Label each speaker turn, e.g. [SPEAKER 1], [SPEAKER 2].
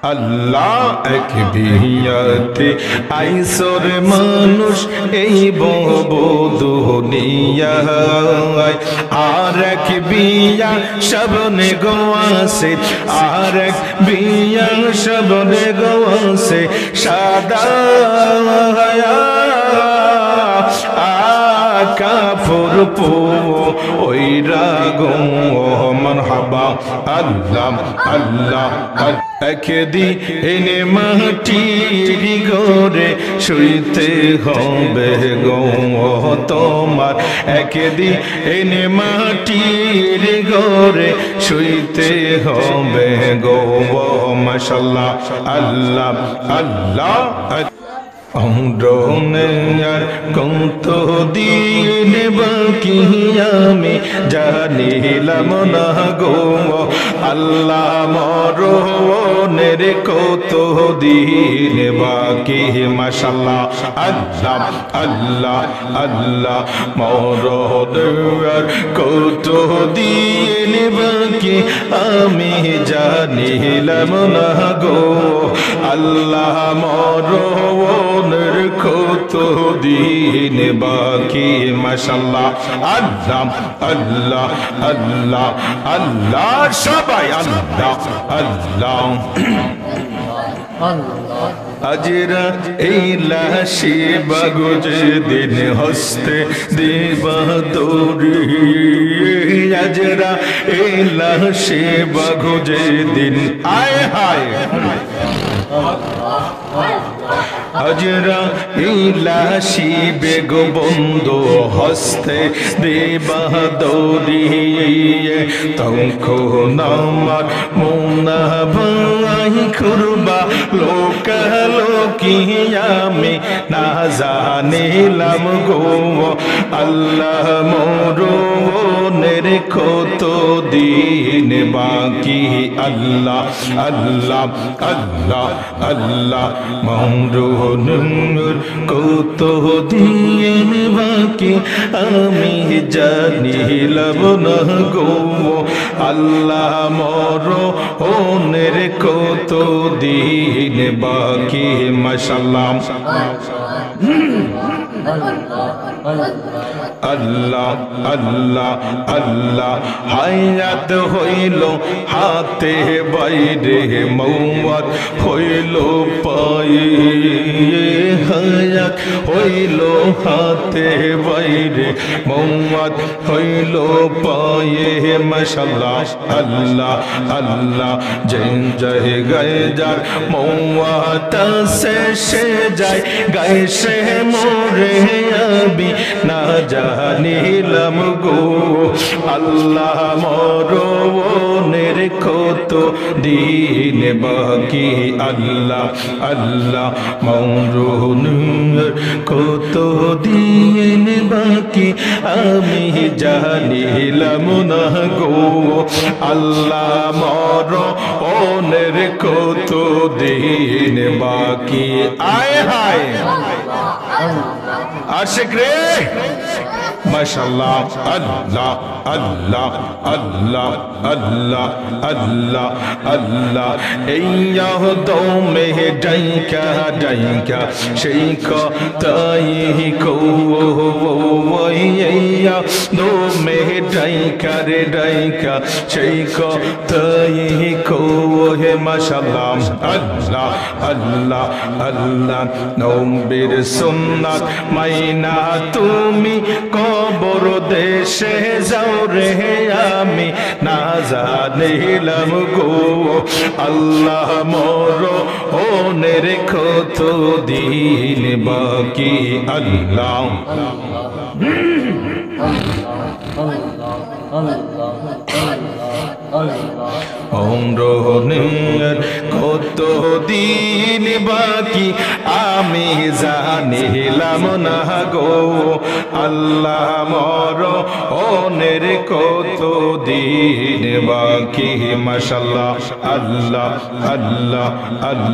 [SPEAKER 1] আল্লাহ এক বিয়াতে আইসর মানুষ এই দুনিয়ায় আর এক বিয়া সবনে গোয়াছে আর এক বিয়া সবনে গোয়াছে সাদা কাফর পো ওই রাগো মারহাবা আল্লাহ আল্লাহ একদি এনে মাটির ঘরে শুইতে হবে গো তোমার একদি এনে মাটির ঘরে শুইতে হবে গো মাশাআল্লাহ আল্লাহ আল্লাহ আর কত দিন বাকি আমি জানিলাম না গো আল্লাহ মরণের কত দিন বাকি মাশাআল্লাহ আল্লাহ আল্লাহ আল্লাহ মরণের কত দিন বাকি আমি জানিলাম না গো আল্লাহ মরণের কত দিন বাকি মাশাআল্লাহ আল্লাহ আল্লাহ আল্লাহ আল্লাহ সবাই আল্লাহ আল্লাহ আজরা এই লাশি বাগুজে দিন হস্তে দেবা দৌড়ি আজরা এই লাশি বাগুজে দিন আয় হায় আজরা এই লাশি বেগো বন্ধু হস্তে দেবা দৌড়ি তখন আমার মোনা ভাই খুরবা লোকালোকি আমি না জানিলাম গো আল্লাহ মরণের কত দিন বাকি আল্লাহ আল্লাহ আল্লাহ আল্লাহ মরণের কত দিন বাকি আমি জানিলাম না গো আল্লাহ মরণের কত দিন বাকি মাশাআল্লাহ আল্লাহ আল্লাহ আল্লাহ হায়াত হইল হাতে বাইরে মৌত হইল পায়ে হায়াত হইল হাতে বাইরে মৌত হইল পায়ে মাশাআল্লাহ আল্লাহ আল্লাহ যেন যায় গায়ে যার মৌত সে যায় গায়ে সে মোরে আমি না জানিলাম গো আল্লাহ মরণের কত দিন বাকি আল্লাহ আল্লাহ মরণের কত দিন বাকি আমি জানিলাম না গো আল্লাহ মরণের কত দিন বাকি আয় হায় আশিক রে মাশাআল্লাহ আল্লাহ আল্লাহ আল্লাহ আল্লাহ আল্লাহ আল্লাহ এই দমে ডাইকা ডাইকা সেই কথাই কো দমে ডাইকা রে ডাইকা সেই কথাই কো হে মাশাআল্লাহ আল্লাহ আল্লাহ আল্লাহ নবীর সুন্নাত মাইনা তুমি কবর দেশে যাও রে আমি না জানিলাম গো আল্লাহ মরণের কত দিন বাকি আল্লাহ মরণের কত দিন বাকি আমি জানিলাম না গো আল্লাহ মরণের কত দিন বাকি মাশাআল্লাহ আল্লাহ আল্লাহ আল্লাহ